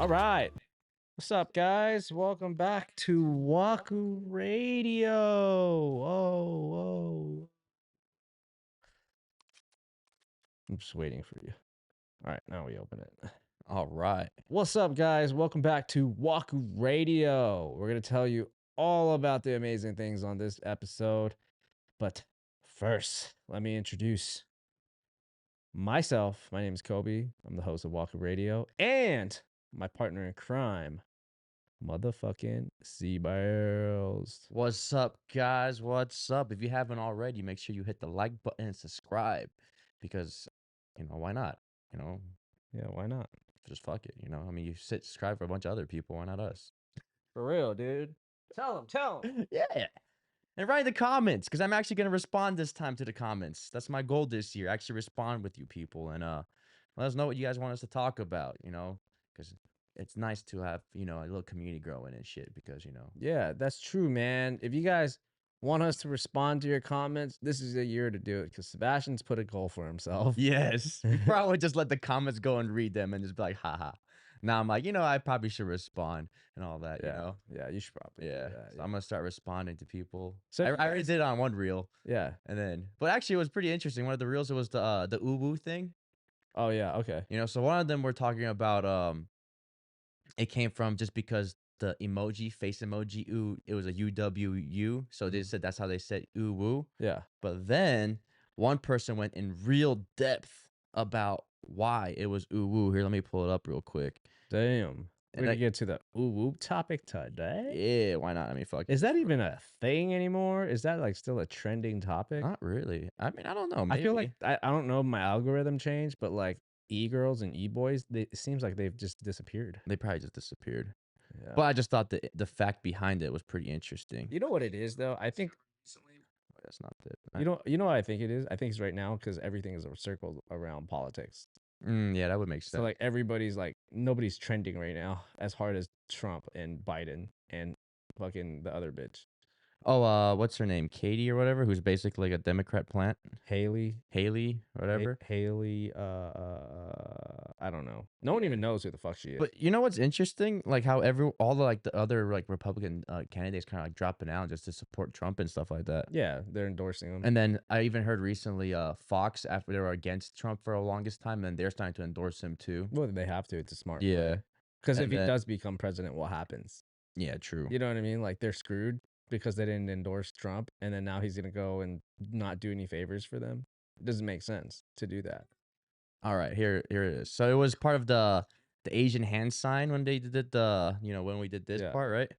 All right. What's up, guys? Welcome back to Waku Radio. Whoa. I'm just waiting for you. All right, now we open it. All right. What's up, guys? Welcome back to Waku Radio. We're going to tell you all about the amazing things on this episode. But first, let me introduce myself. My name is Kobe. I'm the host of Waku Radio. And my partner in crime, motherfucking C-Barrels. What's up, guys? What's up? If you haven't already, make sure you hit the like button and subscribe because, why not? Yeah, why not? Just fuck it. I mean, you subscribe for a bunch of other people. Why not us? For real, dude. Tell them. Yeah. And write in the comments because I'm actually going to respond this time to the comments. That's my goal this year. Actually respond with you people and let us know what you guys want us to talk about, because it's nice to have, a little community growing and shit because, Yeah, that's true, man. If you guys want us to respond to your comments, this is a year to do it because Sebastian's put a goal for himself. Yes. We probably just let the comments go and read them and just be like, haha. Now I'm like, I probably should respond and all that, Yeah, you should probably. Yeah. So I'm going to start responding to people. So I already did it on one reel. Yeah. But actually it was pretty interesting. One of the reels, it was the uwu thing. Oh, yeah. Okay. So one of them we're talking about, it came from just because the emoji, face emoji, it was a UWU. So they said that's how they said uwu. Yeah. But then one person went in real depth about why it was uwu. Here, let me pull it up real quick. Damn. We're going to get to the whoop topic today. Yeah, why not? I mean, fuck. Is that even a thing anymore? Is that like still a trending topic? Not really. I mean, I don't know. Maybe. I feel like, I don't know if my algorithm changed, but like e-girls and e-boys, it seems like they've just disappeared. They probably just disappeared. Yeah. But I just thought the fact behind it was pretty interesting. You know what it is, though? I think that's not it. You know what I think it is? I think it's right now because everything is circled around politics. Yeah, that would make sense. So like everybody's like, nobody's trending right now as hard as Trump and Biden and fucking the other bitch. Oh, what's her name? Katie or whatever, who's basically like a Democrat plant. Haley, whatever. Haley, I don't know. No one even knows who the fuck she is. But you know what's interesting? Like how all the other like Republican candidates kind of like dropping out just to support Trump and stuff like that. Yeah, they're endorsing him. And then I even heard recently, Fox, after they were against Trump for the longest time, and they're starting to endorse him too. Well, they have to. It's a smart. Yeah. Because if he does become president, what happens? Yeah, true. You know what I mean? Like they're screwed because they didn't endorse Trump, and then now he's gonna go and not do any favors for them. It doesn't make sense to do that. All right, here it is. So it was part of the Asian hand sign when they did when we did this part, right?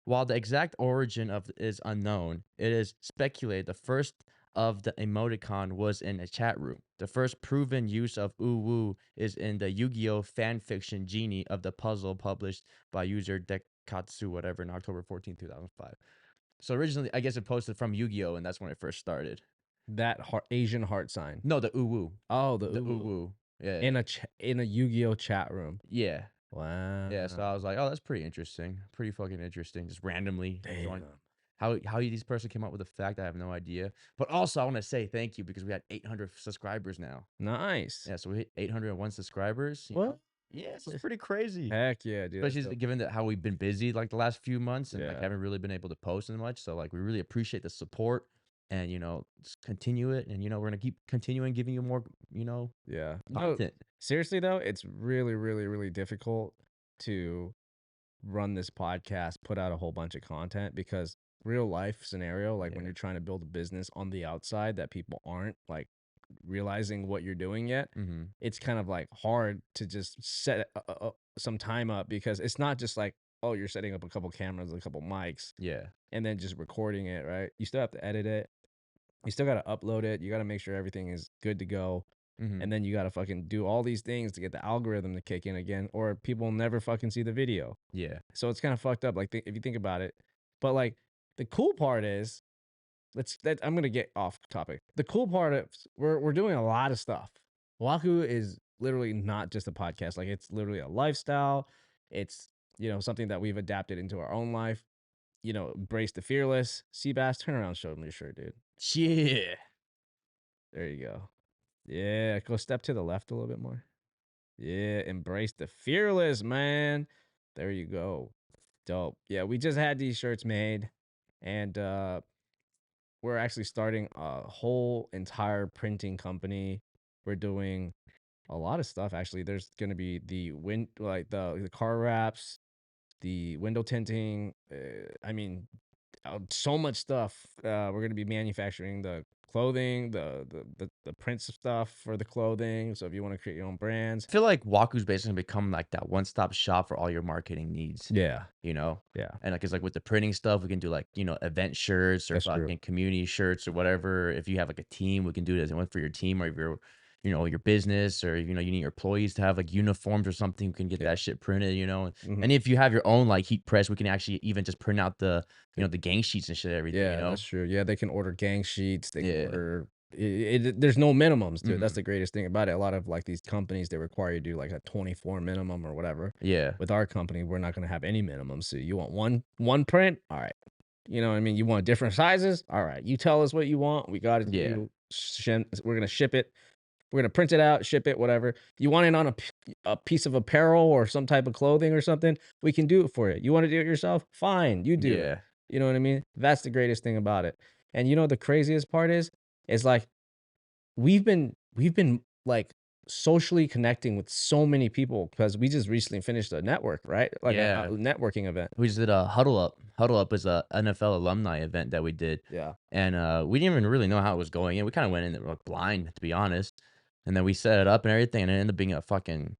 While the exact origin of it is unknown, it is speculated the first of the emoticon was in a chat room. The first proven use of uwu is in the Yu-Gi-Oh fan fiction Genie of the puzzle published by user Dekatsu whatever in October 14, 2005. So originally, I guess it posted from Yu-Gi-Oh, and that's when it first started. That Asian heart sign. No, the uwu. Oh, the uwu. Yeah. In a Yu-Gi-Oh chat room. Yeah. Wow. Yeah. So I was like, oh, that's pretty interesting. Pretty fucking interesting. Just randomly. Damn. How this person came up with the fact, I have no idea. But also, I want to say thank you because we had 800 subscribers now. Nice. Yeah. So we hit 801 subscribers. What? Yeah, so it's pretty crazy. Heck yeah, dude. Especially given that how we've been busy like the last few months and like Yeah. haven't really been able to post as much. So like we really appreciate the support and just continue it. And we're gonna keep continuing giving you more, Yeah. content. No, seriously though, it's really, really, really difficult to run this podcast, put out a whole bunch of content because real life scenario, like when you're trying to build a business on the outside that people aren't like realizing what you're doing yet, it's kind of like hard to just set some time up because it's not just like, oh, you're setting up a couple cameras, a couple mics, and then just recording it, right? You still have to edit it. You still got to upload it. You got to make sure everything is good to go. And then you got to fucking do all these things to get the algorithm to kick in again, or people will never fucking see the video. Yeah. So it's kind of fucked up. Like if you think about it, but like the cool part is, I'm gonna get off topic. The cool part is we're doing a lot of stuff. Waku is literally not just a podcast. Like it's literally a lifestyle. It's something that we've adapted into our own life. Embrace the fearless. Seabass, turn around, show them your shirt, dude. Yeah. There you go. Yeah, go step to the left a little bit more. Yeah, embrace the fearless, man. There you go. Dope. Yeah, we just had these shirts made, and we're actually starting a whole entire printing company. We're doing a lot of stuff actually. There's gonna be the car wraps, the window tinting. I mean, so much stuff. We're gonna be manufacturing the clothing, the prints of stuff for the clothing. So if you want to create your own brands, I feel like Waku's basically become like that one-stop shop for all your marketing needs, yeah, you know? yeah, And like it's like with the printing stuff, we can do like, event shirts or that's true. fucking community shirts or whatever. If you have like a team, we can do it as one for your team or if you're, your business or you need your employees to have like uniforms or something, we can get Yeah. that shit printed, Mhm. And if you have your own like heat press, we can actually even just print out the, The- the gang sheets and shit, everything, Yeah, that's true. Yeah, they can order gang sheets. They can Yeah. order. There's no minimums, dude. That's Mhm. the greatest thing about it. A lot of like these companies, they require you to do like a 24 minimum or whatever. Yeah. With our company, we're not going to have any minimums. So you want one print? All right. You know what I mean? You want different sizes? All right. You tell us what you want. We got it to Yeah. you. We're going to ship it. We're going to print it out, ship it, whatever. You want it on a piece of apparel or some type of clothing or something? We can do it for you. You want to do it yourself? Fine. You do it. Yeah. You know what I mean? That's the greatest thing about it. And you know the craziest part is like we've been like socially connecting with so many people because we just recently finished a network, right? Like a Yeah. networking event. We just did a Huddle Up. Huddle Up is a NFL alumni event that we did, Yeah. and, we didn't even really know how it was going, and we kinda went in there, like, blind, to be honest, and then we set it up and everything, and it ended up being a fucking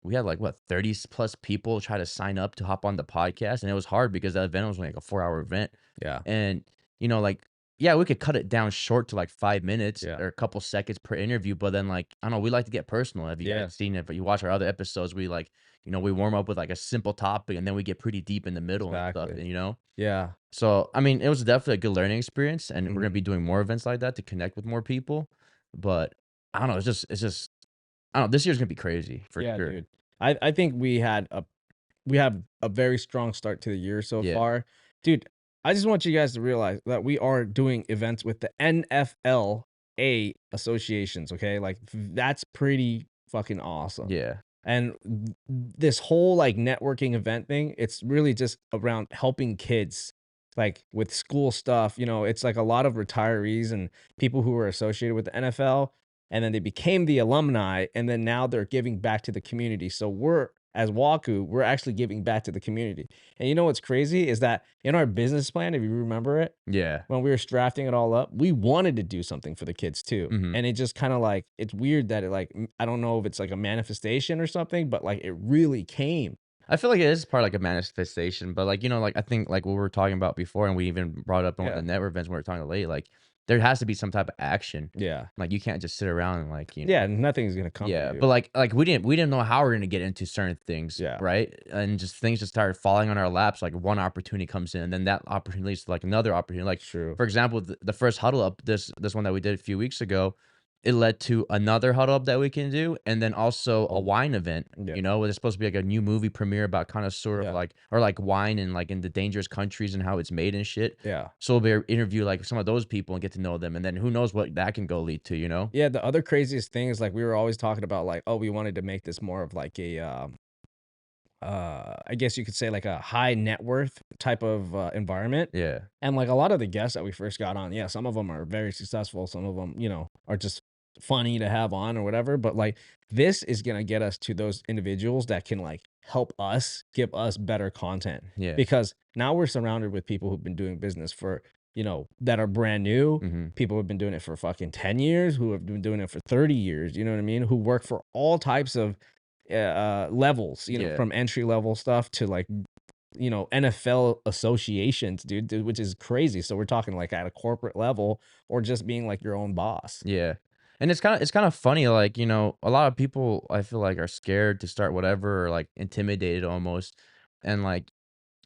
we had, like, what, 30 plus people try to sign up to hop on the podcast, and it was hard because that event was, like, a 4-hour event, Yeah. and, like, yeah, we could cut it down short to, like, 5 minutes Yeah. or a couple seconds per interview, but then, like, I don't know, we like to get personal. Have you Yeah. guys seen it? But you watch our other episodes, we, like, we warm up with, like, a simple topic, and then we get pretty deep in the middle and stuff, Exactly. and. Yeah. So, I mean, it was definitely a good learning experience, and we're gonna Mhm. be doing more events like that to connect with more people, but I don't know, it's just I don't know, this year's gonna be crazy for Yeah, sure. dude. I think we have a very strong start to the year so Yeah. far. Dude, I just want you guys to realize that we are doing events with the NFLA associations, okay? Like that's pretty fucking awesome. Yeah. And this whole like networking event thing, it's really just around helping kids like with school stuff. It's like a lot of retirees and people who were associated with the NFL and then they became the alumni and then now they're giving back to the community. So we're as Waku, we're actually giving back to the community. And you know what's crazy is that in our business plan, if you remember it, Yeah. when we were drafting it all up, we wanted to do something for the kids too. Mhm. And it just kind of like, it's weird that I don't know if it's like a manifestation or something, but like it really came. I feel like it is part of like a manifestation, but like, like I think like what we were talking about before, and we even brought up on one of Yeah. the network events when we were talking late, like there has to be some type of action. Yeah. Like you can't just sit around and like, Yeah. Nothing's going to come to yeah, you. but like we didn't know how we're gonna get into certain things, Yeah. right? And just things just started falling on our laps. Like one opportunity comes in, and then that opportunity leads to like another opportunity. Like True. for example, the first huddle up, this one that we did a few weeks ago, it led to another huddle up that we can do, and then also a Oh, wine event. yeah. Where there's supposed to be like a new movie premiere about kind of sort of Yeah. like or like wine and like in the dangerous countries and how it's made and shit. Yeah. So we'll be able to interview like some of those people and get to know them, and then who knows what that can go lead to, Yeah. The other craziest thing is like we were always talking about like, oh, we wanted to make this more of like I guess you could say like a high net worth type of environment. Yeah, And like a lot of the guests that we first got on, yeah, some of them are very successful. Some of them, are just funny to have on or whatever. But like this is going to get us to those individuals that can like help us give us better content yeah, because now we're surrounded with people who've been doing business for, that are brand new. hmm People who've been doing it for fucking 10 years, who have been doing it for 30 years. You know what I mean? Who work for all types of levels, yeah. from entry level stuff to like NFL associations, dude, which is crazy. So we're talking like at a corporate level or just being like your own boss. Yeah. And it's kind of funny, like, a lot of people I feel like are scared to start whatever or like intimidated almost. And like,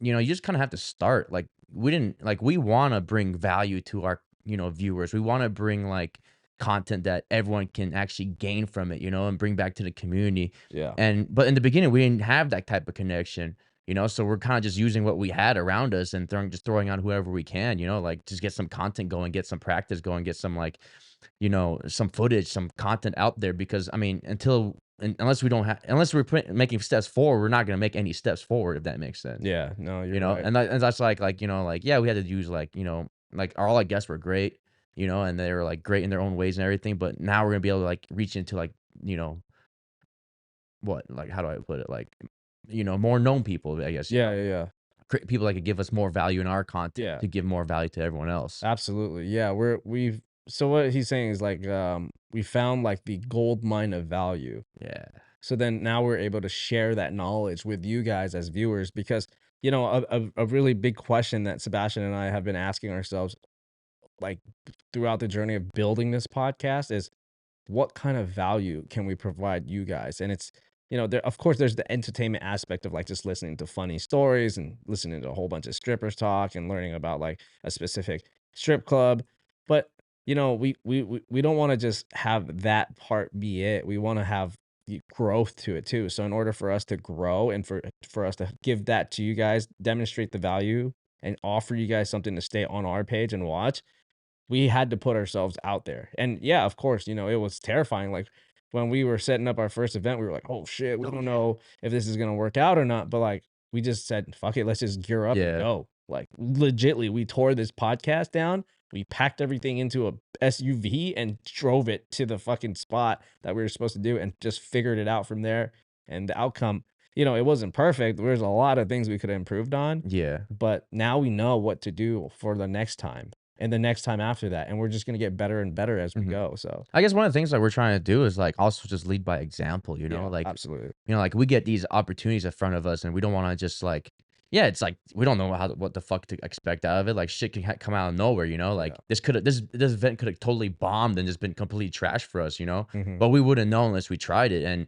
you just kind of have to start. Like we want to bring value to our, viewers. We want to bring like content that everyone can actually gain from it, and bring back to the community. Yeah. But in the beginning we didn't have that type of connection. So we're kind of just using what we had around us and throwing on whoever we can, like just get some content going, get some practice going, get some like some footage, some content out there because I mean, until and unless we're making steps forward, we're not gonna make any steps forward, if that makes sense. Yeah, no, You you're know, right. and that's like, yeah, we had to use like, like all our guests were great, and they were like great in their own ways and everything. But now we're gonna be able to like reach into like, you know, like how do I put it? Like, more known people, I guess, Yeah, yeah, yeah. people that could give us more value in our content Yeah. to give more value to everyone else. Absolutely. Yeah, we've so what he's saying is like we found like the gold mine of value. Yeah. So then now we're able to share that knowledge with you guys as viewers because a really big question that Sebastian and I have been asking ourselves like throughout the journey of building this podcast is what kind of value can we provide you guys? And it's, there, of course, there's the entertainment aspect of like just listening to funny stories and listening to a whole bunch of strippers talk and learning about like a specific strip club. But, we don't want to just have that part be it. We want to have the growth to it too. So in order for us to grow and for us to give that to you guys, demonstrate the value and offer you guys something to stay on our page and watch, we had to put ourselves out there. And yeah, of course, it was terrifying. Like when we were setting up our first event, we were like, oh shit, we don't know if this is gonna work out or not. But like we just said, fuck it, let's just gear up and Yeah. go. Like legitly, we tore this podcast down. We packed everything into a SUV and drove it to the fucking spot that we were supposed to do and just figured it out from there. And the outcome, it wasn't perfect. There's a lot of things we could have improved on. Yeah. But now we know what to do for the next time and the next time after that, and we're just gonna get better and better as we go. So I guess one of the things that we're trying to do is like also just lead by example, yeah, like, absolutely. like we get these opportunities in front of us and we don't want to just like, yeah, it's like we don't know what the fuck to expect out of it. Like shit can come out of nowhere, like Yeah. this event could have totally bombed and just been complete trash for us, Mhm. but we wouldn't know unless we tried it. And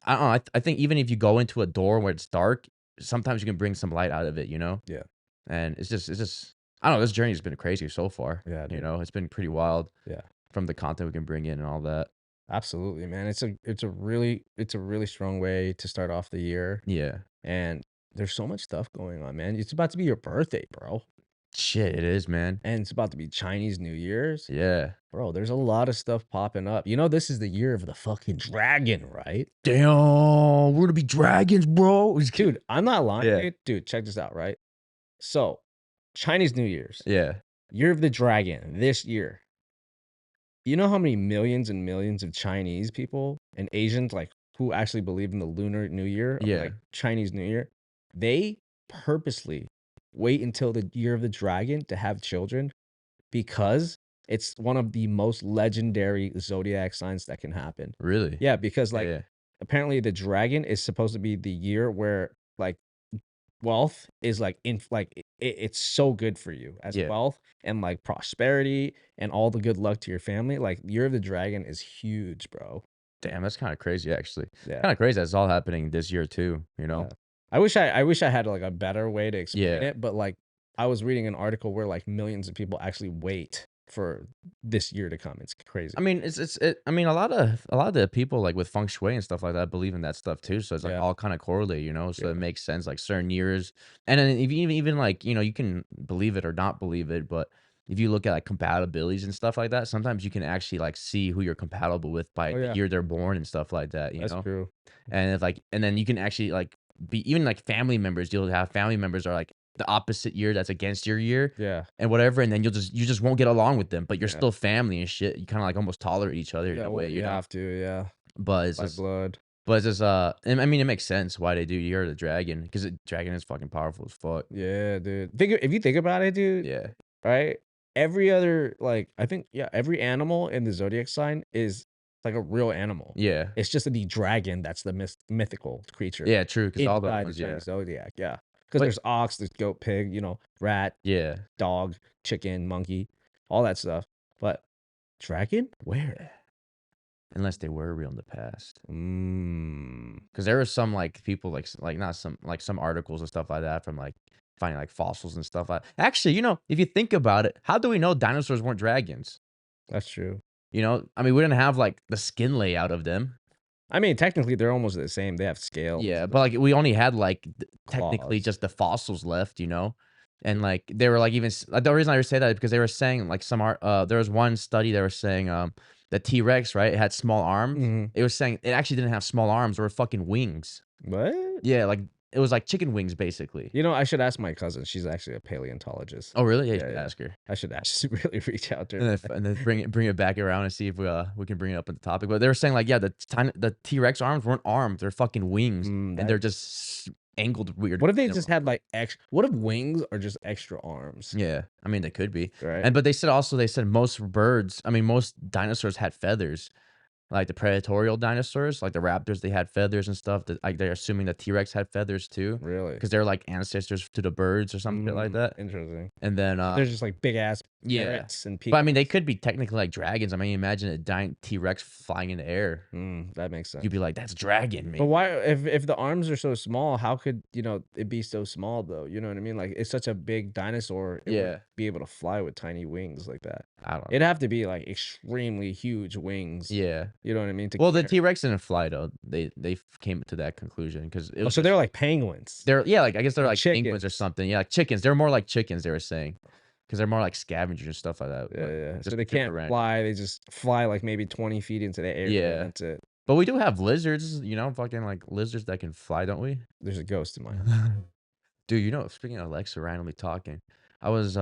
I don't know, I think even if you go into a door where it's dark, sometimes you can bring some light out of it, Yeah. and it's just I don't know, this journey's been crazy so far. Yeah, dude. It's been pretty wild Yeah. from the content we can bring in and all that. Absolutely, man. It's a really strong way to start off the year, Yeah. and there's so much stuff going on, man. It's about to be your birthday, bro, Shit, it is, man. and it's about to be Chinese New Year's. Yeah. Bro, there's a lot of stuff popping up. This is the year of the fucking dragon, right? Damn, we're gonna be dragons, bro. Dude, I'm not lying, Yeah. dude, check this out, right? So, Chinese New Year's, Yeah. Year of the Dragon this year. You know how many millions and millions of Chinese people and Asians, like, who actually believe in the Lunar New Year, or, Yeah. like, Chinese New Year? They purposely wait until the Year of the Dragon to have children because it's one of the most legendary zodiac signs that can happen. Really? Yeah, because, like, Yeah. apparently the dragon is supposed to be the year where, like, wealth is like it's so good for you as Yeah. wealth and like prosperity and all the good luck to your family. Like Year of the Dragon is huge, bro. Damn, that's kind of crazy, actually. Yeah. Kind of crazy that's all happening this year too. Yeah. I wish I had like a better way to explain Yeah. it, but like I was reading an article where like millions of people actually wait for this year to come. It's crazy. I mean, I mean, a lot of the people like with feng shui and stuff like that believe in that stuff too. So it's like Yeah. all kind of correlate, So Yeah. it makes sense. Like certain years, and then if you even like, you can believe it or not believe it, but if you look at like compatibilities and stuff like that, sometimes you can actually like see who you're compatible with by Oh the yeah, year they're born and stuff like that. that's true. And if like, and then you can actually like be even like family members. You'll have family members are like the opposite year that's against your year Yeah. and whatever, and then you just won't get along with them, but you're Yeah. still family and shit. You kind of like almost tolerate each other in Yeah. a Well, way, you have to. Yeah. But it's By just, blood. and I mean, it makes sense why they do Year of the Dragon because the dragon is fucking powerful as fuck. Yeah, dude. If you think about it, dude, Yeah, right? Every other like I think yeah, every animal in the zodiac sign is like a real animal. yeah, It's just the dragon that's the mythical creature yeah. True, because all the inside the ones, yeah, Chinese zodiac. Yeah, because but there's ox, there's goat, pig, rat, yeah, dog, chicken, monkey, all that stuff. But dragon, where? unless they were real in the past. Mm. Because there was some like people like not some like some articles and stuff like that from like finding like fossils and stuff like. Actually, if you think about it, how do we know dinosaurs weren't dragons? That's true. I mean, we didn't have like the skin layout of them. I mean, technically, they're almost the same. They have scales, Yeah, but like we only had like technically claws. just the fossils left, and like they were like even the reason I say that is because they were saying like some art. There was one study they were saying the T-Rex, right? It had small arms. Mhm. It was saying it actually didn't have small arms or fucking wings. What? Yeah, like it was like chicken wings, basically. You know, I should ask my cousin. She's actually a paleontologist. Oh, really? Yeah, you Yeah, should yeah. ask her. I should actually really reach out to her. And then bring it back around and see if we can bring it up on the topic. But they were saying like, yeah, the T-Rex arms weren't arms; they're fucking wings, and they're just angled weird. What if they just had like what if wings are just extra arms? Yeah, I mean they could be. Right. But they said most dinosaurs had feathers. Like the predatorial dinosaurs, like the raptors, they had feathers and stuff. That like they're assuming the T-Rex had feathers too, Really? because they're like ancestors to the birds or something like that. Interesting. And then They're just like big ass yeah, parrots and but I mean they could be technically like dragons. I mean, imagine a giant T-Rex flying in the air. That makes sense. You'd be like, that's dragon, man. But why, if the arms are so small, how could it be so small though? You know what I mean? Like it's such a big dinosaur, it Yeah. would be able to fly with tiny wings like that. I don't know. It'd have to be like extremely huge wings. Yeah. You know what I mean? Well, the T-Rex didn't fly though. They came to that conclusion because it was so they're like penguins. like I guess they're like chickens. penguins or something. Yeah, like chickens. They're more like chickens. They were saying because they're more like scavengers and stuff like that. Yeah, like, yeah. So just they can't different. fly. They just fly like maybe 20 feet into the air. Yeah. And that's it. But we do have lizards, fucking like lizards that can fly, don't we? There's a ghost in my house. Dude, speaking of Alexa randomly talking, I was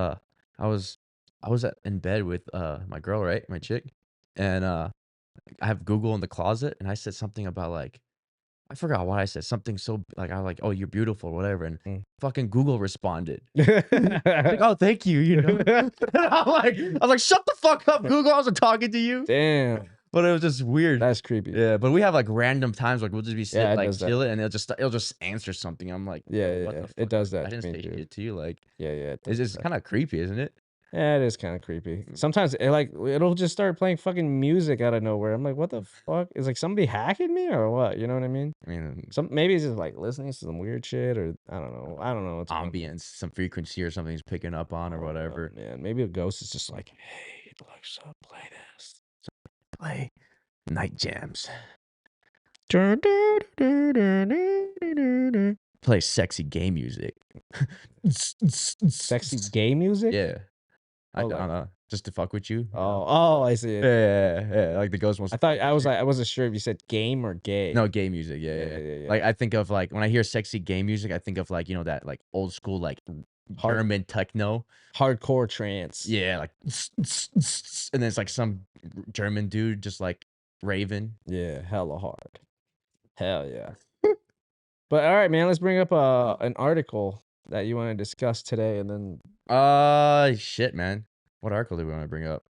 in bed with my girl, right? My chick. And I have Google in the closet and I said something about like I forgot what I said. Something so like I was like, "Oh, you're beautiful," whatever, and fucking Google responded. Like, "Oh, thank you," I was like, "Shut the fuck up, Google! I wasn't talking to you." Damn. But it was just weird. That's creepy. Yeah, but we have like random times like we'll just be sitting like does that. chilling, and it'll just answer something. I'm like, Yeah, what yeah. the fuck? It does that I to didn't me say too. shit to you. Like, Yeah, it's just kind of creepy, isn't it? Yeah, it is kind of creepy. Sometimes it'll just start playing fucking music out of nowhere. I'm like, what the fuck? Is like somebody hacking me or what? You know what I mean? I mean, Maybe it's just like listening to some weird shit or I don't know. What's going on. ambience, some frequency or something's picking up on or whatever. Man, maybe a ghost is just like, hey, Alexa, play this. Play night jams. Play sexy gay music. Sexy gay music? Yeah. I Oh, don't like- know. Just to fuck with you. Oh, I see it. Yeah. Like the ghost wants. I wasn't sure if you said game or gay. No, gay music. Yeah. Like I think of like when I hear sexy gay music, I think of like that like old school like German techno, hardcore trance. Yeah, like and then it's like some German dude just like raving. Yeah, hella hard. Hell yeah. But all right, man, let's bring up an article that you want to discuss today, and then shit, man. What article do we want to bring up?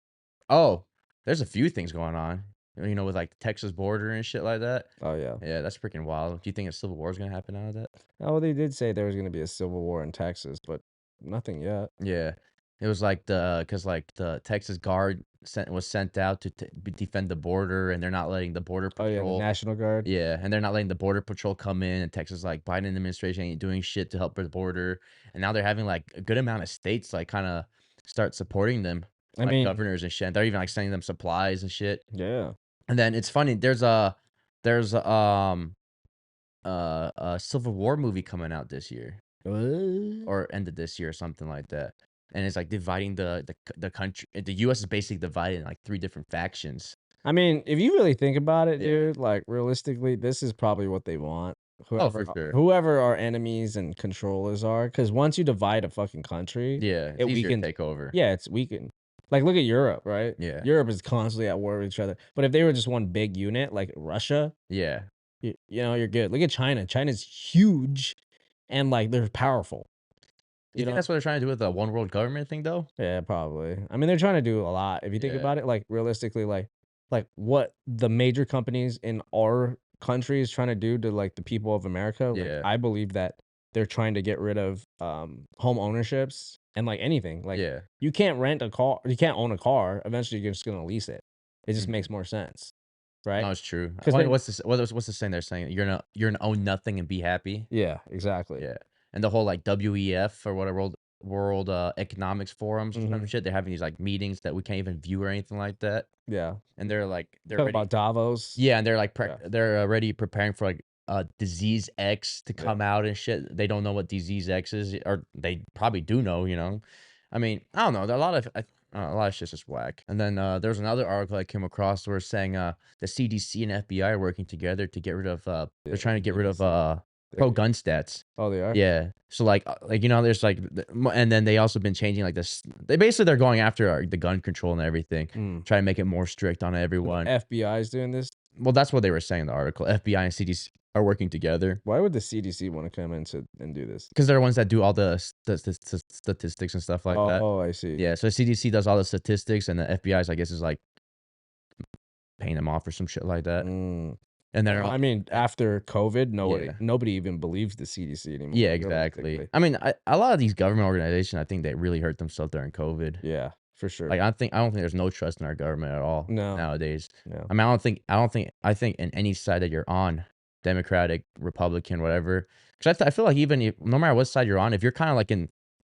Oh, there's a few things going on. With like the Texas border and shit like that. Oh yeah. Yeah, that's freaking wild. Do you think a civil war is gonna happen out of that? Oh, they did say there was gonna be a civil war in Texas, but nothing yet. Yeah, it was like because like the Texas Guard was sent out to defend the border, and they're not letting the border patrol. Oh yeah, the National Guard. Yeah, and they're not letting the border patrol come in, and Texas like Biden administration ain't doing shit to help the border, and now they're having like a good amount of states like kind of start supporting them, like governors and shit. They're even like sending them supplies and shit. Yeah. And then it's funny. There's a Civil War movie coming out this year, or ended this year or something like that. And it's like dividing the country. The U.S. is basically divided in like 3 different factions. I mean, if you really think about it, dude, like realistically, this is probably what they want. For sure. Whoever our enemies and controllers are, because once you divide a fucking country, yeah, it's easier to take over. Yeah, it's weakened. Like, look at Europe, right? Yeah. Europe is constantly at war with each other. But if they were just one big unit, like Russia, yeah, you're good. Look at China. China's huge, and like they're powerful. You think that's what they're trying to do with the one world government thing, though? Yeah, probably. I mean, they're trying to do a lot. If you think about it, like realistically, like what the major companies in our country is trying to do to like the people of America. Like, I believe that they're trying to get rid of home ownerships and like anything. Like you can't rent a car, you can't own a car. Eventually, you're just gonna lease it. It just makes more sense, right? No, it's true. What's the saying they're saying? You're gonna own nothing and be happy. Yeah, exactly. Yeah, and the whole like WEF or whatever World Economics Forums or some shit. They're having these like meetings that we can't even view or anything like that. Yeah, and they're talking about Davos. Yeah, and they're like they're already preparing for like disease X to come out and shit. They don't know what disease X is, or they probably do know. I mean, I don't know. There are a lot of A lot of shit's just whack. And then there was another article I came across where it's saying the CDC and FBI are working together to get rid of they're trying to get rid of pro gun stats. Oh, they are? Yeah. So like there's like and then they also been changing like this. They're going after the gun control and everything, trying to make it more strict on everyone. FBI is doing this? Well, that's what they were saying in the article. FBI and CDC are working together. Why would the CDC want to come in and do this? Because they're the ones that do all the statistics and stuff like that. Oh, I see. Yeah, so CDC does all the statistics, and the FBI, I guess, is like paying them off or some shit like that. And then I mean, after COVID, nobody even believes the CDC anymore. Yeah, exactly. I mean, a lot of these government organizations, I think they really hurt themselves during COVID. Yeah, for sure. Like I don't think there's no trust in our government at all nowadays. No. I mean, I think in any side that you're on, Democratic, Republican, whatever. Because I feel like even no matter what side you're on, if you're kind of like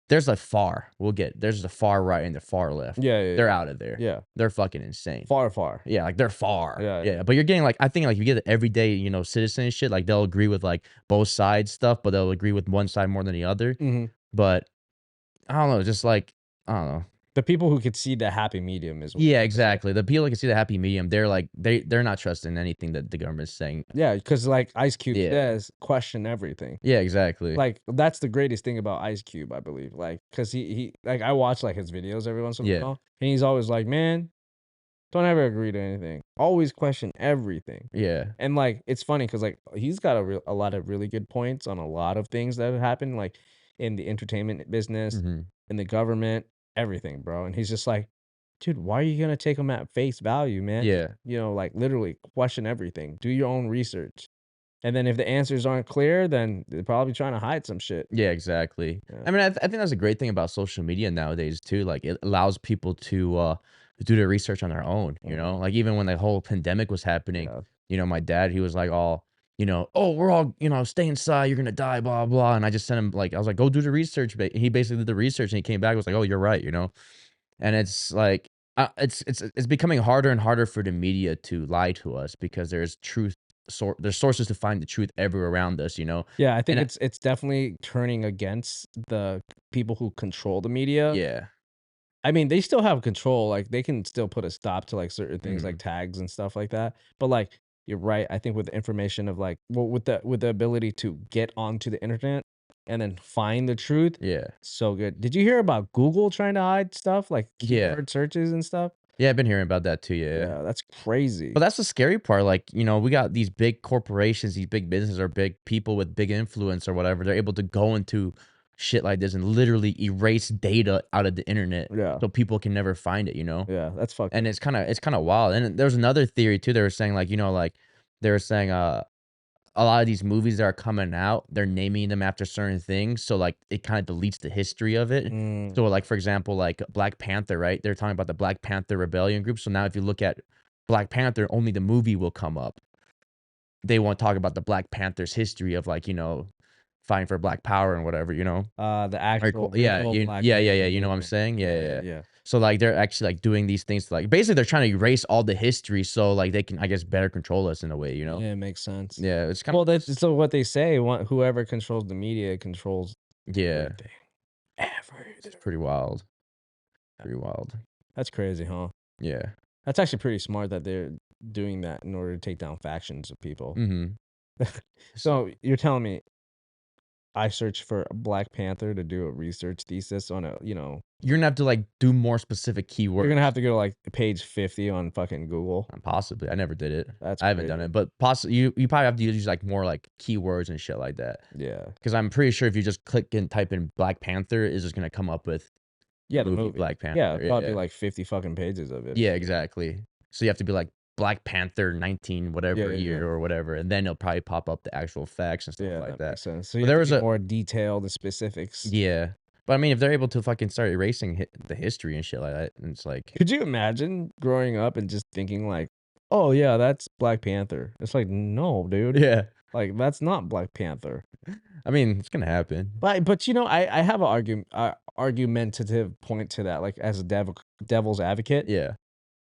there's the far right and the far left. Yeah. They're out of there. Yeah. They're fucking insane. Far. Yeah, like they're far. Yeah. But you're getting like, I think like you get the everyday, citizen and shit. Like they'll agree with like both sides stuff, but they'll agree with one side more than the other. But I don't know, just like, I don't know. The people who could see the happy medium is. Yeah, exactly. The people who can see the happy medium, they're like, they're not trusting anything that the government's saying. Yeah, because like Ice Cube says, question everything. Yeah, exactly. Like that's the greatest thing about Ice Cube, I believe. Like, because he like I watch like his videos every once in a while, and he's always like, man, don't ever agree to anything. Always question everything. Yeah. And like it's funny because like he's got a lot of really good points on a lot of things that have happened, like in the entertainment business, in the government, everything, bro. And he's just like, dude, why are you gonna take them at face value, man? Yeah. Like literally question everything. Do your own research. And then if the answers aren't clear, then they're probably trying to hide some shit. Yeah, exactly. Yeah. I mean, I think that's a great thing about social media nowadays too. Like it allows people to do their research on their own, like even when the whole pandemic was happening, my dad, he was like all, oh, we're all, stay inside, you're going to die, blah, blah. And I just sent him I was like, go do the research. But he basically did the research and he came back and was like, oh, you're right. And it's like, it's becoming harder and harder for the media to lie to us because there's there's sources to find the truth everywhere around us, Yeah, I think it's definitely turning against the people who control the media. Yeah. I mean, they still have control. Like they can still put a stop to like certain things like tags and stuff like that. But like you're right. I think with the information of like with the ability to get onto the internet and then find the truth. Yeah. So good. Did you hear about Google trying to hide stuff like keyword searches and stuff? Yeah, I've been hearing about that too. Yeah, that's crazy. But that's the scary part. Like, we got these big corporations, these big businesses, or big people with big influence or whatever. They're able to go into shit like this and literally erase data out of the internet. Yeah. So people can never find it. Yeah, that's fucked. And it's kind of wild. And there's another theory too. They were saying like, like they were saying a lot of these movies that are coming out, they're naming them after certain things. So like it kind of deletes the history of it. So like, for example, like Black Panther, right? They're talking about the Black Panther rebellion group. So now if you look at Black Panther, only the movie will come up. They won't talk about the Black Panther's history of like, fighting for Black power and whatever, the actual you know what I'm saying? Yeah. So like they're actually like doing these things to, like basically they're trying to erase all the history so like they can, I guess, better control us in a way, Yeah, it makes sense. Yeah, it's kind of that's so what they say. Whoever controls the media controls everything. It's pretty wild. Pretty wild. That's crazy, huh? Yeah. That's actually pretty smart that they're doing that in order to take down factions of people. So you're telling me I searched for a Black Panther to do a research thesis on you're gonna have to like do more specific keywords. You're gonna have to go to like page 50 on fucking Google. Possibly. I never did it. I haven't done it, but possibly you probably have to use like more like keywords and shit like that. Yeah. Because I'm pretty sure if you just click and type in Black Panther, it's just gonna come up with the movie Black Panther. Yeah, probably like 50 fucking pages of it. Yeah, exactly. So you have to be like Black Panther 19 whatever year or whatever, and then it'll probably pop up the actual facts and stuff like that. Makes sense. So there was more detailed, the specifics. Yeah. But I mean, if they're able to fucking start erasing the history and shit like that, and it's like, could you imagine growing up and just thinking like, oh yeah, that's Black Panther? It's like, no, dude. Yeah. Like that's not Black Panther. I mean, it's gonna happen. But I have an argumentative point to that. Like as a devil's advocate. Yeah.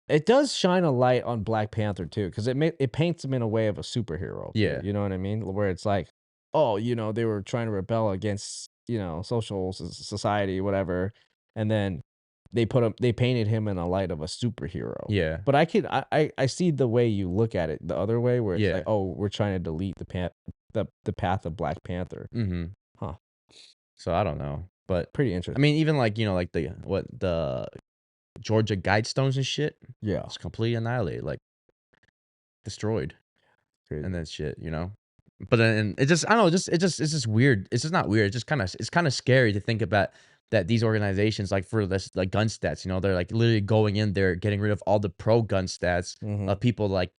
It does shine a light on Black Panther too, because it paints him in a way of a superhero. Yeah. You know what I mean? Where it's like, oh, they were trying to rebel against, social society, whatever. And then they painted him in a light of a superhero. Yeah. But I see the way you look at it the other way, where it's like, oh, we're trying to delete the path of Black Panther. Huh. So I don't know, but pretty interesting. I mean, even like, you know, like the Georgia Guidestones and shit. Yeah. It's completely annihilated, like destroyed. Crazy. And that shit, you know. But then it just, I don't know, it's just weird. It's just not weird. It's kind of scary to think about that these organizations, like for this, like gun stats, you know, they're like literally going in there, getting rid of all the pro gun stats of people like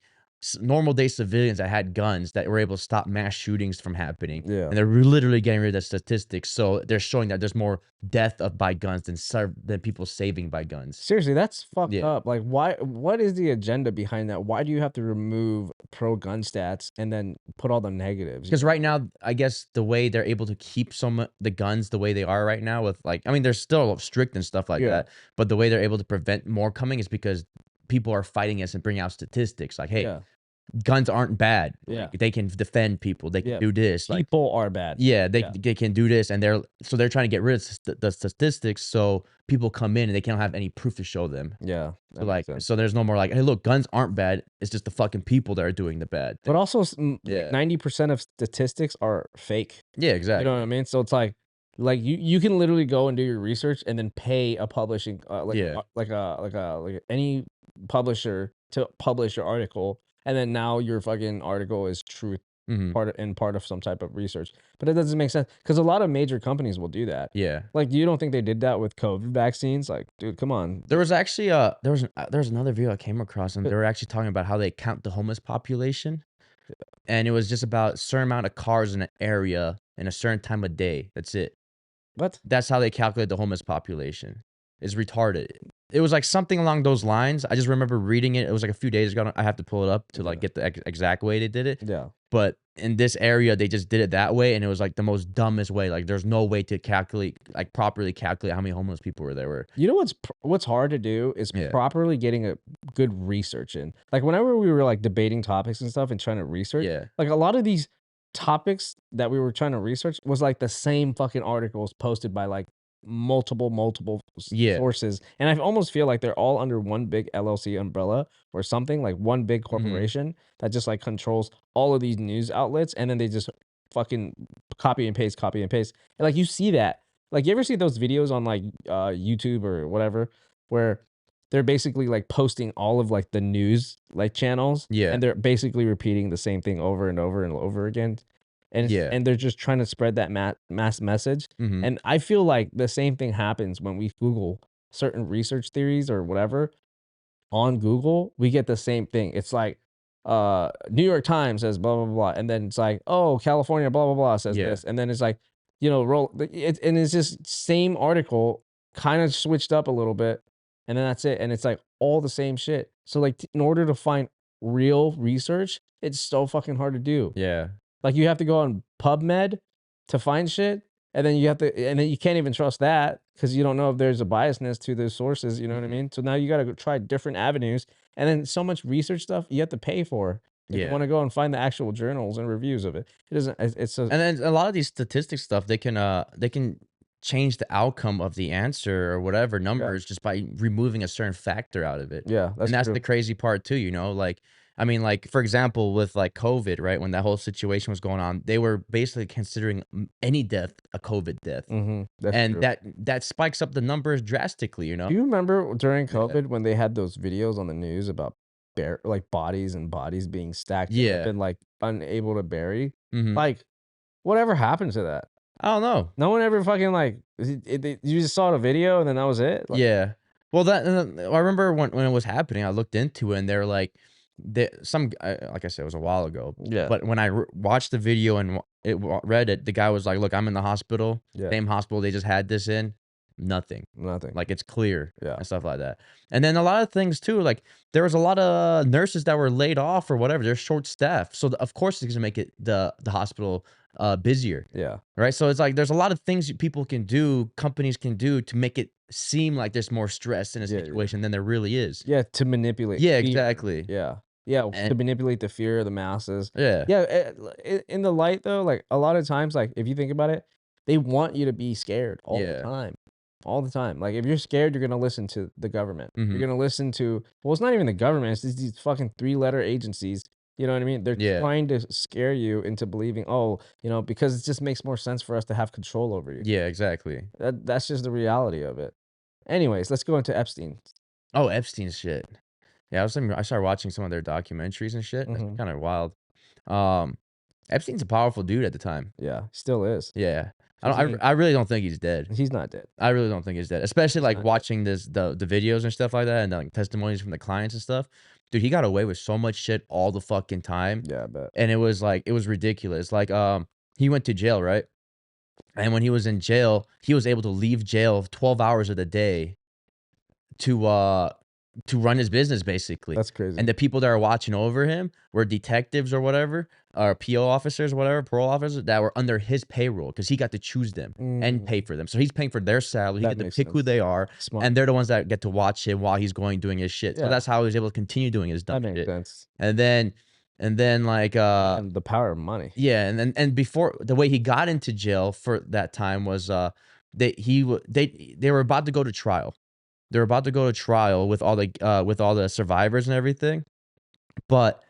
normal day civilians that had guns that were able to stop mass shootings from happening. Yeah. And they're literally getting rid of statistics. So they're showing that there's more death by guns than people saving by guns. Seriously, that's fucked up. Like, what is the agenda behind that? Why do you have to remove pro gun stats and then put all the negatives? Because right now, I guess the way they're able to keep the guns the way they are right now with like, I mean, they're still strict and stuff like that, but the way they're able to prevent more coming is because people are fighting us and bringing out statistics like, hey, guns aren't bad. Yeah. Like, they can defend people. They can do this. Like, people are bad. Yeah, they can do this, and they're trying to get rid of the statistics so people come in and they can't have any proof to show them. Yeah. So like, so there's no more like, hey, look, guns aren't bad. It's just the fucking people that are doing the bad thing. But also, 90% of statistics are fake. Yeah, exactly. You know what I mean? So it's like you can literally go and do your research and then pay a publishing like any publisher to publish your article, and then now your fucking article is truth part of some type of research. But it doesn't make sense because a lot of major companies will do that. Yeah. Like, you don't think they did that with COVID vaccines? Like, dude, come on. There was actually there was another video I came across, and they were actually talking about how they count the homeless population, and it was just about a certain amount of cars in an area in a certain time of day. That's it. What? That's how they calculate the homeless population. It's retarded. It was like something along those lines. I just remember reading it. It was like a few days ago. I have to pull it up to like get the exact way they did it. Yeah. But in this area, they just did it that way, and it was like the most dumbest way. Like, there's no way to properly calculate how many homeless people were there. You know what's hard to do is properly getting a good research in. Like, whenever we were like debating topics and stuff and trying to research, like a lot of these topics that we were trying to research was like the same fucking articles posted by like multiple sources, and I almost feel like they're all under one big LLC umbrella or something, like one big corporation that just like controls all of these news outlets, and then they just fucking copy and paste. And like, you see that, like, you ever see those videos on like YouTube or whatever where they're basically like posting all of like the news like channels, and they're basically repeating the same thing over and over and over again. And they're just trying to spread that mass message. And I feel like the same thing happens when we Google certain research theories or whatever on Google. We get the same thing. It's like New York Times says blah blah blah, and then it's like, oh, California blah blah blah says this, and then it's like, you know, and it's just same article kind of switched up a little bit, and then that's it, and it's like all the same shit. So like, in order to find real research, it's so fucking hard to do. Yeah. Like, you have to go on PubMed to find shit, and then you can't even trust that because you don't know if there's a biasness to those sources. You know what I mean? So now you got to go try different avenues, and then so much research stuff you have to pay for if you want to go and find the actual journals and reviews of it. It doesn't. And then a lot of these statistics stuff, they can change the outcome of the answer or whatever numbers just by removing a certain factor out of it. Yeah, that's the crazy part too. You know, like, I mean, like, for example, with like COVID, right? When that whole situation was going on, they were basically considering any death a COVID death. and true. that spikes up the numbers drastically, you know? Do you remember during COVID when they had those videos on the news about bodies being stacked up and like unable to bury? Like, whatever happened to that? I don't know. No one ever fucking like, you just saw the video and then that was it? Like, yeah. Well, I remember when it was happening, I looked into it, and they're like, like I said, it was a while ago. Yeah. But when I watched the video and read it, the guy was like, "Look, I'm in the hospital. Same hospital they just had this in. Nothing. Like, it's clear. And stuff like that. And then a lot of things too. Like, there was a lot of nurses that were laid off or whatever. They're short staffed, so of course it's gonna make it the hospital busier. Yeah. Right. So it's like there's a lot of things people can do, companies can do to make it seem like there's more stress in a situation than there really is. Yeah, to manipulate. Yeah, exactly. Yeah, to manipulate the fear of the masses. Yeah. In the light though, like, a lot of times, like, if you think about it, they want you to be scared all the time. all the time. Like, if you're scared, you're gonna listen to the government. You're gonna listen to well, it's not even the government, it's these fucking three-letter agencies, you know what I mean? They're Yeah. trying to scare you into believing, "Oh, you know, because it just makes more sense for us to have control over you." Yeah, exactly. That's just the reality of it. Anyways, let's go into Epstein. Oh, Epstein's shit. Yeah, I started watching some of their documentaries and shit. That's Mhm. kinda wild. Um, Epstein's a powerful dude at the time. Yeah, still is. Yeah. 'Cause I really don't think he's dead. he's not dead. I really don't think he's dead, especially, He's like, not dead. watching the videos and stuff like that and, like, testimonies from the clients and stuff. Dude, he got away with so much shit all the fucking time, Yeah, I bet. and it was ridiculous. Like, he went to jail, right? And when he was in jail, he was able to leave jail 12 hours of the day to, uh to run his business, basically. That's crazy. And the people that are watching over him were detectives or whatever, or PO officers, whatever, parole officers that were under his payroll because he got to choose them and pay for them. So he's paying for their salary. He That get to makes pick who sense. they are, Smart. and they're the ones that get to watch him while he's doing his shit. So Yeah. that's how he was able to continue doing his dumb That makes shit. sense. And then like And the power of money. yeah, and before the way he got into jail for that time was they were about to go to trial. They were about to go to trial with all the survivors and everything, but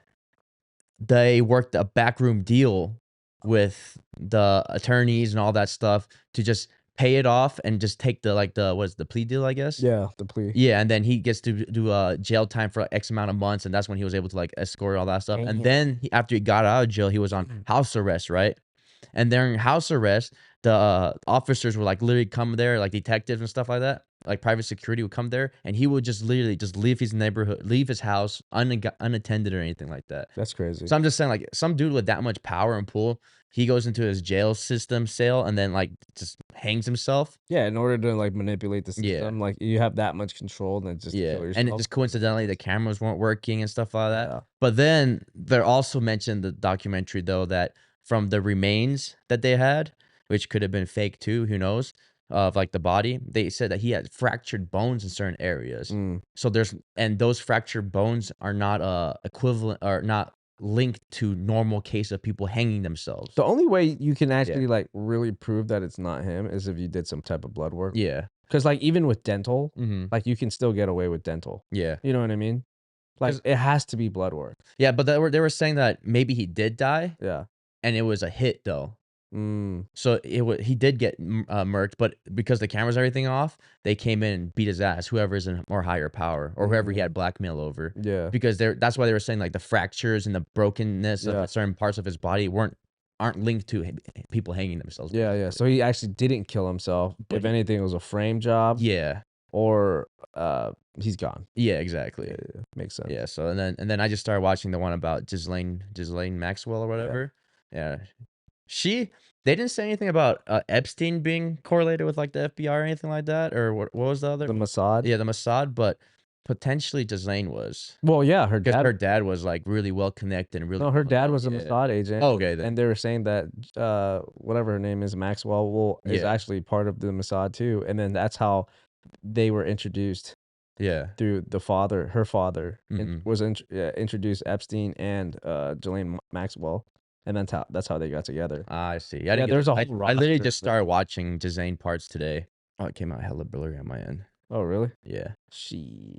they worked a backroom deal with the attorneys and all that stuff to just pay it off and just take what's the plea deal, I guess? Yeah, the plea. Yeah, and then he gets to do jail time for X amount of months, and that's when he was able to like escort all that stuff. And Damn. then after he got out of jail, he was on house arrest, right? And during house arrest, the officers were like literally come there, like detectives and stuff like that, like private security would come there, and he would just literally just leave his neighborhood, leave his house unattended or anything like that. That's crazy. So I'm just saying, like, some dude with that much power and pull, he goes into his jail system cell and then like just hangs himself. Yeah, in order to like manipulate the Yeah. system, like you have that much control, then just Yeah, kill yourself. and it just coincidentally the cameras weren't working and stuff like that. Yeah. But then they're also mentioned the documentary though that from the remains that they had, which could have been fake too, who knows, of like the body, they said that he had fractured bones in certain areas. So those fractured bones are not equivalent or not linked to normal case of people hanging themselves. The only way you can actually like really prove that it's not him is if you did some type of blood work. Yeah. Because like even with dental, Mm-hmm. like you can still get away with dental. Yeah. You know what I mean? Like it has to be blood work. Yeah, but they were saying that maybe he did die. Yeah. And it was a hit though. So he did get murked, but because the cameras and everything off, they came in and beat his ass. Whoever's in more higher power or whoever he had blackmail over. Yeah. Because that's why they were saying like the fractures and the brokenness of certain parts of his body aren't linked to people hanging themselves. Yeah, yeah. So he actually didn't kill himself. But if anything, it was a frame job. Yeah. Or he's gone. Yeah, exactly. Yeah, makes sense. Yeah. So and then I just started watching the one about Ghislaine Maxwell or whatever. Yeah. They didn't say anything about Epstein being correlated with like the FBI or anything like that, or what was the other? The Mossad. Yeah, the Mossad, but potentially Ghislaine was. Well, yeah, her dad was like really well connected and really. No, her dad was a Mossad agent. Oh, okay, then. And they were saying that whatever her name is, Maxwell, is actually part of the Mossad too, and then that's how they were introduced. Yeah. Through her father was introduced Epstein and Ghislaine Maxwell. And that's how they got together. I see. I literally just started watching Ghislaine parts today. Oh, it came out hella blurry on my end. Oh, really? Yeah.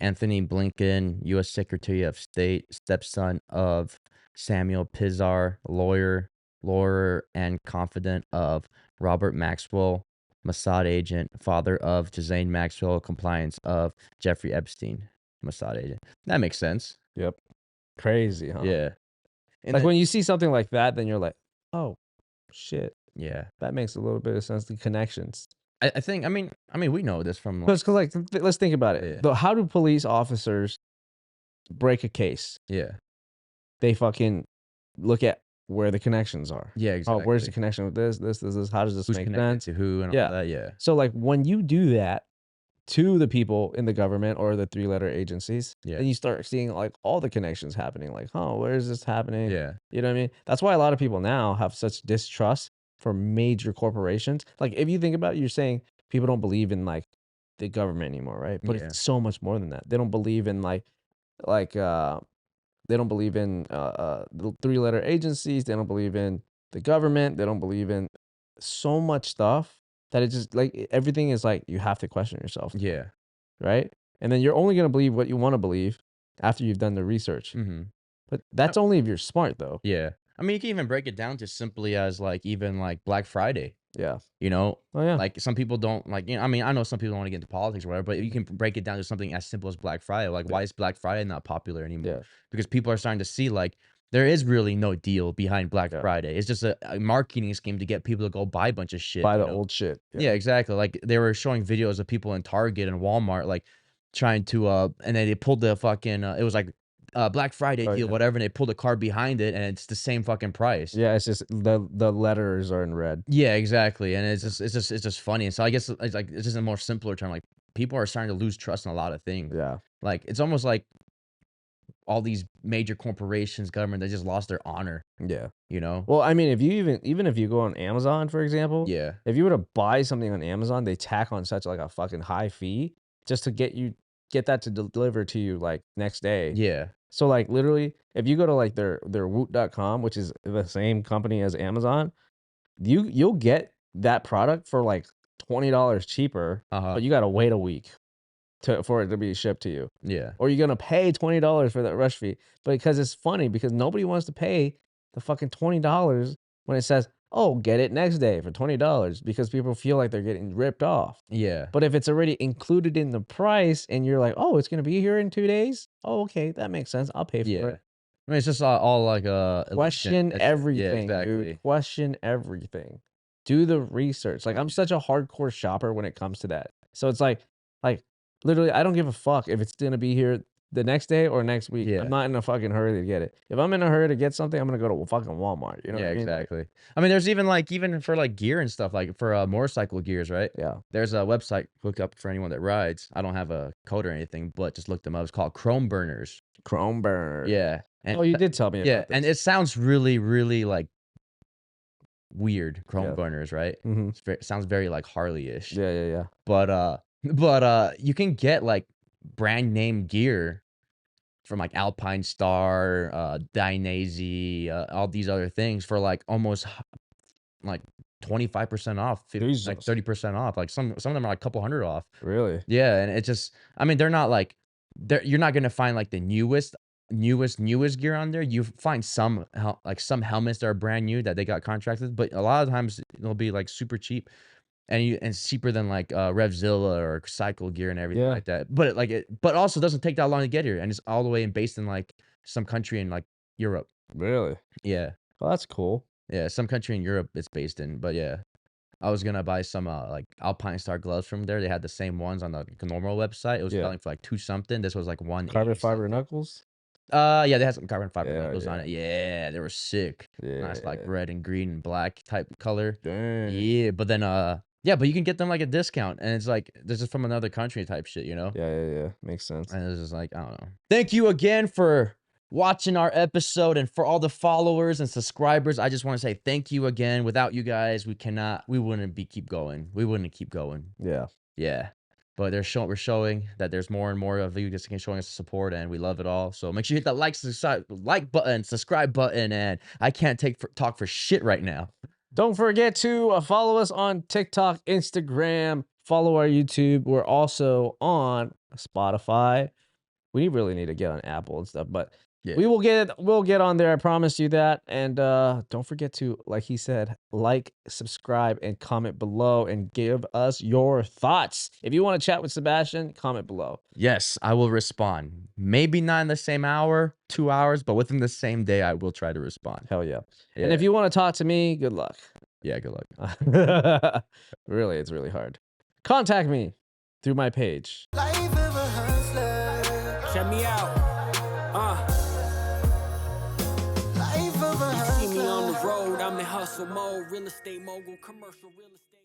Anthony Blinken, U.S. Secretary of State, stepson of Samuel Pizar, lawyer, and confidant of Robert Maxwell, Mossad agent, father of Ghislaine Maxwell, compliance of Jeffrey Epstein, Mossad agent. That makes sense. Yep. Crazy, huh? Yeah. And like when you see something like that, then you're like, oh, shit. Yeah. That makes a little bit of sense. The connections. I think, I mean, we know this from. Because like, let's think about it. Yeah. How do police officers break a case? Yeah. They fucking look at where the connections are. Yeah, exactly. Oh, where's the connection with this? How does this make sense? To who and all that, yeah. So like when you do that to the people in the government or the three-letter agencies, then you start seeing like all the connections happening. Like, oh, where is this happening? Yeah. You know what I mean? That's why a lot of people now have such distrust for major corporations. Like if you think about it, you're saying people don't believe in like the government anymore, right? But it's so much more than that. They don't believe in like they don't believe in the three-letter agencies. They don't believe in the government. They don't believe in so much stuff that it just like everything is like you have to question yourself. Yeah. Right? And then you're only going to believe what you want to believe after you've done the research. Mm-hmm. But that's only if you're smart, though. Yeah. I mean, you can even break it down just simply as like even like Black Friday. Yeah. You know, Oh, yeah. like some people don't like, I mean, I know some people want to get into politics or whatever, but you can break it down to something as simple as Black Friday. Like, why is Black Friday not popular anymore? Yeah. Because people are starting to see like there is really no deal behind Black Friday. It's just a marketing scheme to get people to go buy a bunch of shit. Buy the old shit. Yeah, exactly. Like they were showing videos of people in Target and Walmart, like trying to, and then they pulled the fucking, it was like Black Friday deal, whatever, and they pulled a card behind it, and it's the same fucking price. Yeah, it's just the letters are in red. Yeah, exactly, and it's just funny. And so I guess it's like it's just a more simpler term. Like people are starting to lose trust in a lot of things. Yeah, like it's almost like all these major corporations, government, they just lost their honor. Yeah, you know. Well, I mean, if you even if you go on Amazon, for example, yeah, if you were to buy something on Amazon, they tack on such like a fucking high fee just to get that to deliver to you like next day. Yeah. So like literally, if you go to like their woot.com, which is the same company as Amazon, you'll get that product for like $20 cheaper, but you gotta wait a week for it to be shipped to you. Yeah. Or you're gonna pay $20 for that rush fee. But because it's funny, because nobody wants to pay the fucking $20 when it says, oh, get it next day for $20, because people feel like they're getting ripped off. Yeah. But if it's already included in the price and you're like, oh, it's gonna be here in 2 days. Oh, okay, that makes sense. I'll pay for it. I mean, it's just all like question everything, yeah, exactly. dude. Question everything. Do the research. Like I'm such a hardcore shopper when it comes to that. So it's like literally, I don't give a fuck if it's gonna be here the next day or next week. Yeah. I'm not in a fucking hurry to get it. If I'm in a hurry to get something, I'm gonna go to fucking Walmart. You know what I mean? Exactly. I mean, there's even for like gear and stuff, like for motorcycle gears, right? Yeah. There's a website, look up for anyone that rides. I don't have a code or anything, but just look them up. It's called Chrome Burners. Chrome Burner. Yeah. And you did tell me about this. And it sounds really, really like weird, Chrome Burners, right? Mm-hmm. It sounds very like Harley-ish. Yeah. But you can get like brand name gear from like Alpine Star, Dainese, all these other things for like almost like 25% off, like 30% off. Like some of them are like a couple hundred off. Really? Yeah, and it just, I mean, they're not like, you're not gonna find like the newest gear on there. You find some helmets that are brand new that they got contracted, but a lot of times it'll be like super cheap. And it's cheaper than like Revzilla or Cycle Gear and everything like that. But but also doesn't take that long to get here, and it's all the way based in like some country in like Europe. Really? Yeah. Well, that's cool. Yeah, some country in Europe it's based in. But yeah, I was gonna buy some like Alpine Star gloves from there. They had the same ones on the normal website. It was selling for like $2 something. This was like $1. Carbon fiber knuckles. Yeah, they had some carbon fiber knuckles on it. Yeah, they were sick. Nice, like red and green and black type color. Dang. Yeah, but then yeah, but you can get them like a discount, and it's like this is from another country type shit, you know? Yeah. Makes sense. And it's just like, I don't know. Thank you again for watching our episode, and for all the followers and subscribers. I just want to say thank you again. Without you guys, we wouldn't keep going. We wouldn't keep going. Yeah. But we're showing that there's more and more of you just showing us support, and we love it all. So make sure you hit that like button, subscribe button, and I can't talk for shit right now. Don't forget to follow us on TikTok, Instagram, follow our YouTube. We're also on Spotify. We really need to get on Apple and stuff, but we'll get on there. I promise you that. And don't forget to, like he said, like, subscribe, and comment below and give us your thoughts. If you want to chat with Sebastian, comment below. Yes, I will respond. Maybe not in the same hour, 2 hours, but within the same day, I will try to respond. Hell yeah. And if you want to talk to me, good luck. Yeah, good luck. Really, it's really hard. Contact me through my page. Check me out. See me on the road, I'm in hustle mode, real estate mogul, commercial real estate.